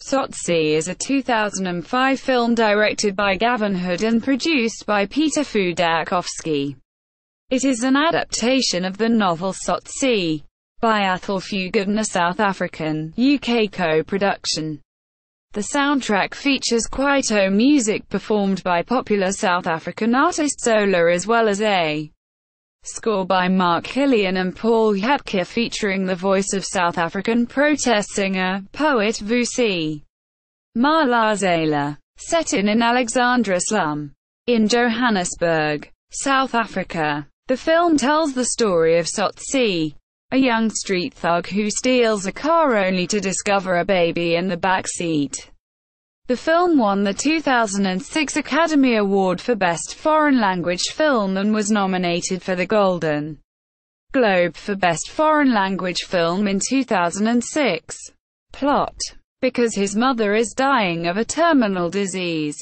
Tsotsi is a 2005 film directed by Gavin Hood and produced by Peter Fudakowski. It is an adaptation of the novel Tsotsi by Athol Fugard and a South African-UK co-production. The soundtrack features Kwaito music performed by popular South African artist Zola, as well as a score by Kilian and Paul Hepker featuring the voice of South African protest singer, poet Vusi Mahlasela. Set in Alexandra slum in Johannesburg, South Africa, the film tells the story of Tsotsi, a young street thug who steals a car only to discover a baby in the back seat. The film won the 2006 Academy Award for Best Foreign Language Film and was nominated for the Golden Globe for Best Foreign Language Film in 2006. Plot: because his mother is dying of a terminal disease,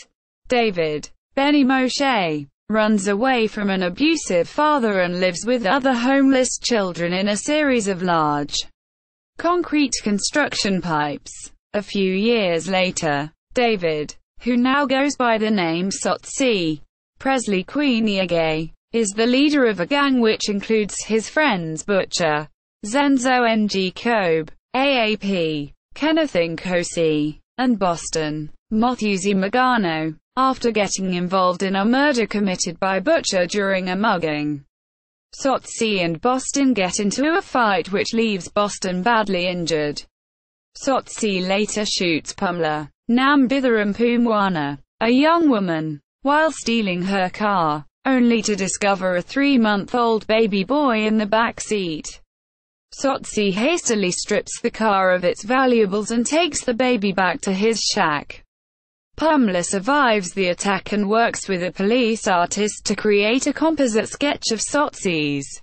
David Benny Moshe runs away from an abusive father and lives with other homeless children in a series of large concrete construction pipes. A few years later, David, who now goes by the name Tsotsi Presley Queeniege, is the leader of a gang which includes his friends Butcher, Zenzo Ng Kobe, AAP, Kenneth Nkosi, and Boston, Mothusi Magano. After getting involved in a murder committed by Butcher during a mugging, Tsotsi and Boston get into a fight which leaves Boston badly injured. Tsotsi later shoots Pumla Nambitharam, a young woman, while stealing her car, only to discover a 3-month-old baby boy in the back seat. Tsotsi hastily strips the car of its valuables and takes the baby back to his shack. Pumla survives the attack and works with a police artist to create a composite sketch of Tsotsi's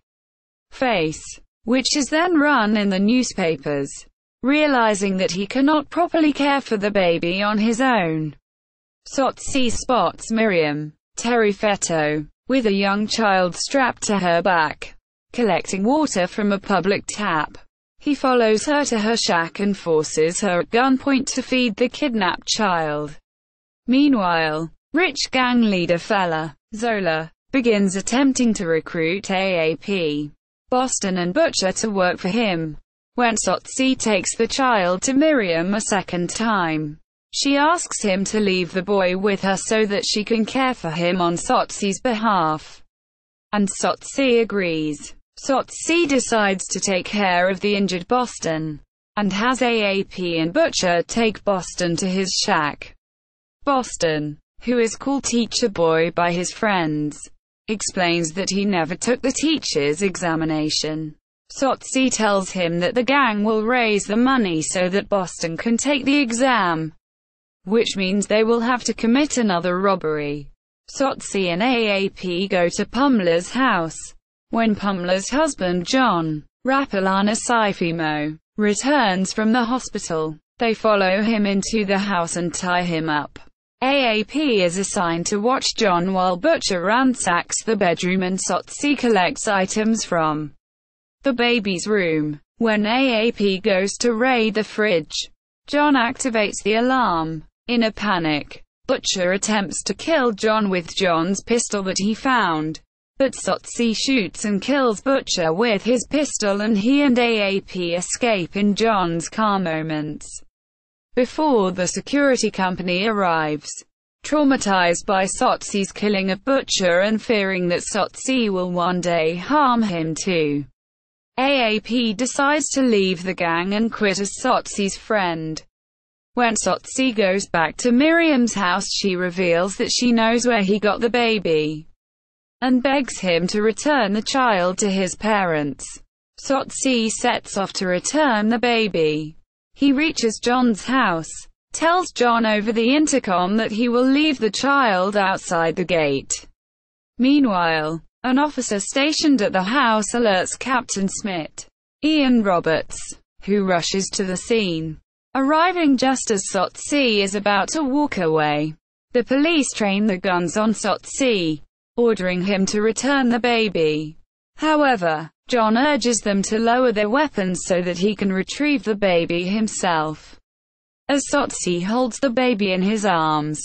face, which is then run in the newspapers. Realizing that he cannot properly care for the baby on his own, Tsotsi spots Miriam Terifeto with a young child strapped to her back, collecting water from a public tap. He follows her to her shack and forces her at gunpoint to feed the kidnapped child. Meanwhile, rich gang leader fella Zola begins attempting to recruit AAP, Boston and Butcher to work for him. When Tsotsi takes the child to Miriam a second time, she asks him to leave the boy with her so that she can care for him on Tsotsi's behalf. And Tsotsi agrees. Tsotsi decides to take care of the injured Boston, and has AAP and Butcher take Boston to his shack. Boston, who is called Teacher Boy by his friends, explains that he never took the teacher's examination. Tsotsi tells him that the gang will raise the money so that Boston can take the exam, which means they will have to commit another robbery. Tsotsi and AAP go to Pumla's house. When Pumla's husband John Rapalana Saifimo returns from the hospital, they follow him into the house and tie him up. AAP is assigned to watch John while Butcher ransacks the bedroom and Tsotsi collects items from the baby's room. When AAP goes to raid the fridge, John activates the alarm. In a panic, Butcher attempts to kill John with John's pistol that he found, but Tsotsi shoots and kills Butcher with his pistol and he and AAP escape in John's car moments before the security company arrives. Traumatized by Tsotsi's killing of Butcher and fearing that Tsotsi will one day harm him too, AAP decides to leave the gang and quit as Tsotsi's friend. When Tsotsi goes back to Miriam's house, she reveals that she knows where he got the baby, and begs him to return the child to his parents. Tsotsi sets off to return the baby. He reaches John's house, tells John over the intercom that he will leave the child outside the gate. Meanwhile, an officer stationed at the house alerts Captain Smith, Ian Roberts, who rushes to the scene, arriving just as Tsotsi is about to walk away. The police train the guns on Tsotsi, ordering him to return the baby. However, John urges them to lower their weapons so that he can retrieve the baby himself. As Tsotsi holds the baby in his arms,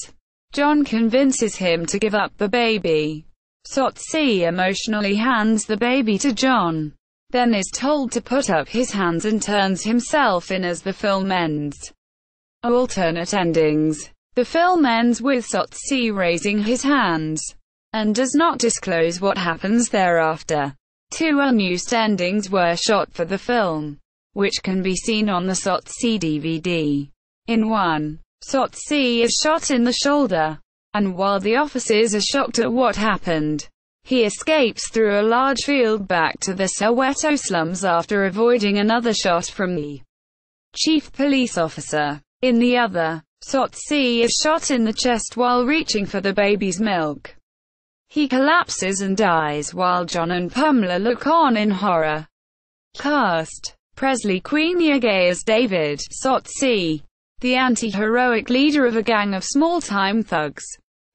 John convinces him to give up the baby. Tsotsi emotionally hands the baby to John, then is told to put up his hands and turns himself in as the film ends. Alternate endings. The film ends with Tsotsi raising his hands, and does not disclose what happens thereafter. Two unused endings were shot for the film, which can be seen on the Tsotsi DVD. In one, Tsotsi is shot in the shoulder, and while the officers are shocked at what happened, he escapes through a large field back to the Soweto slums after avoiding another shot from the chief police officer. In the other, Tsotsi is shot in the chest while reaching for the baby's milk. He collapses and dies while John and Pumla look on in horror. Cast: Presley Kwenyege as David Tsotsi, the anti-heroic leader of a gang of small-time thugs.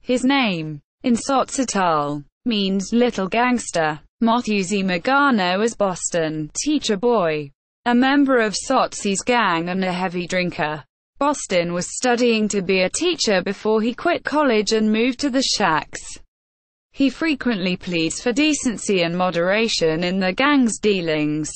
His name, in Sotho means little gangster. Vusi Mahlasela as Boston, teacher boy, a member of Tsotsi's gang and a heavy drinker. Boston was studying to be a teacher before he quit college and moved to the shacks. He frequently pleads for decency and moderation in the gang's dealings.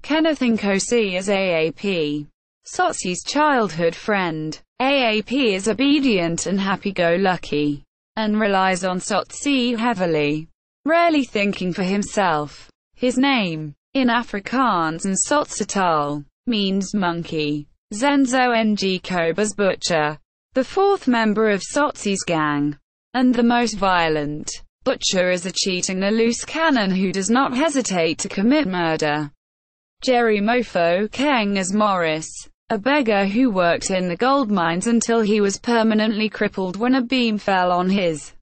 Kenneth Nkosi as AAP, Tsotsi's childhood friend. AAP is obedient and happy-go-lucky, and relies on Tsotsi heavily, rarely thinking for himself. His name, in Afrikaans and Sotho, means monkey. Zenzo Ng Koba's butcher, the fourth member of Tsotsi's gang, and the most violent. Butcher is a cheat and a loose cannon who does not hesitate to commit murder. Jerry Mofo Keng as Morris, a beggar who worked in the gold mines until he was permanently crippled when a beam fell on his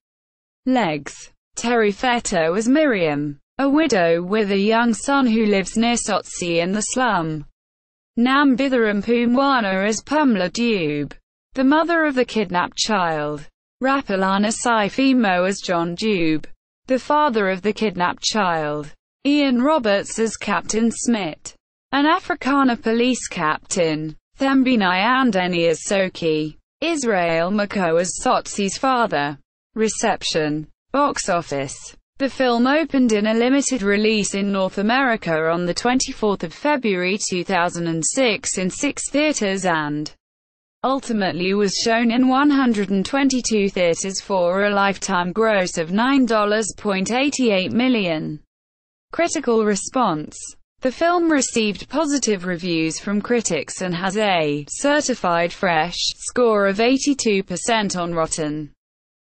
legs. Terry Feto as Miriam, a widow with a young son who lives near Tsotsi in the slum. Nambitharam Pumwana as Pumla Dube, the mother of the kidnapped child. Rapalana Saifimo as John Dube, the father of the kidnapped child. Ian Roberts as Captain Smith, an Afrikaner police captain. Thembinai Andeni as Soki. Israel Mako as Tsotsi's father. Reception. Box office. The film opened in a limited release in North America on the 24th of February 2006 in 6 theaters and ultimately was shown in 122 theaters for a lifetime gross of $9.88 million. Critical response. The film received positive reviews from critics and has a certified fresh score of 82% on Rotten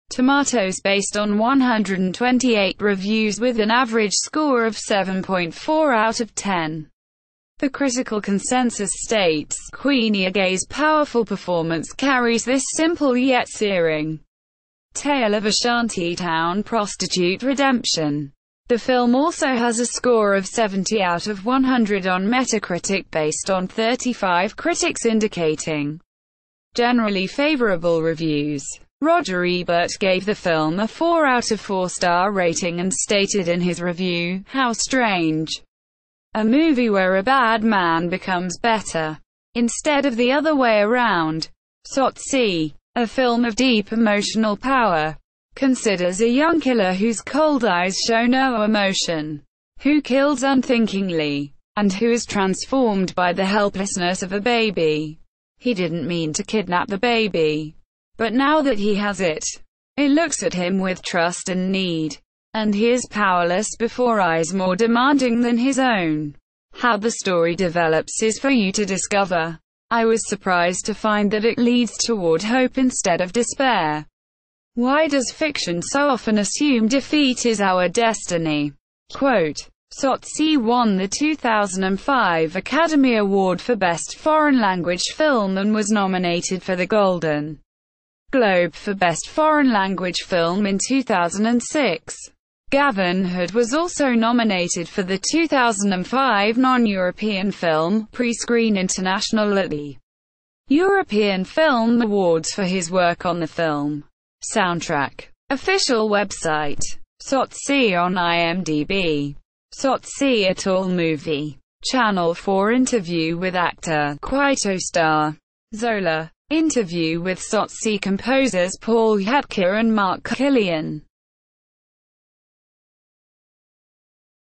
Tomatoes based on 128 reviews with an average score of 7.4 out of 10. The critical consensus states, Kwenyege's powerful performance carries this simple yet searing tale of a shantytown prostitute redemption. The film also has a score of 70 out of 100 on Metacritic based on 35 critics indicating generally favorable reviews. Roger Ebert gave the film a 4 out of 4-star rating and stated in his review, "How strange. A movie where a bad man becomes better, instead of the other way around." Tsotsi, a film of deep emotional power, considers a young killer whose cold eyes show no emotion, who kills unthinkingly, and who is transformed by the helplessness of a baby. He didn't mean to kidnap the baby, but now that he has it, it looks at him with trust and need. And he is powerless before eyes more demanding than his own. How the story develops is for you to discover. I was surprised to find that it leads toward hope instead of despair. Why does fiction so often assume defeat is our destiny? Quote, Tsotsi won the 2005 Academy Award for Best Foreign Language Film and was nominated for the Golden Globe for Best Foreign Language Film in 2006. Gavin Hood was also nominated for the 2005 Non-European Film Pre-Screen International at the European Film Awards for his work on the film soundtrack. Official website. Tsotsi on IMDb. Tsotsi Athol movie. Channel 4 interview with actor Kwaito star Zola. Interview with Tsotsi composers Paul Hepker and Mark Kilian.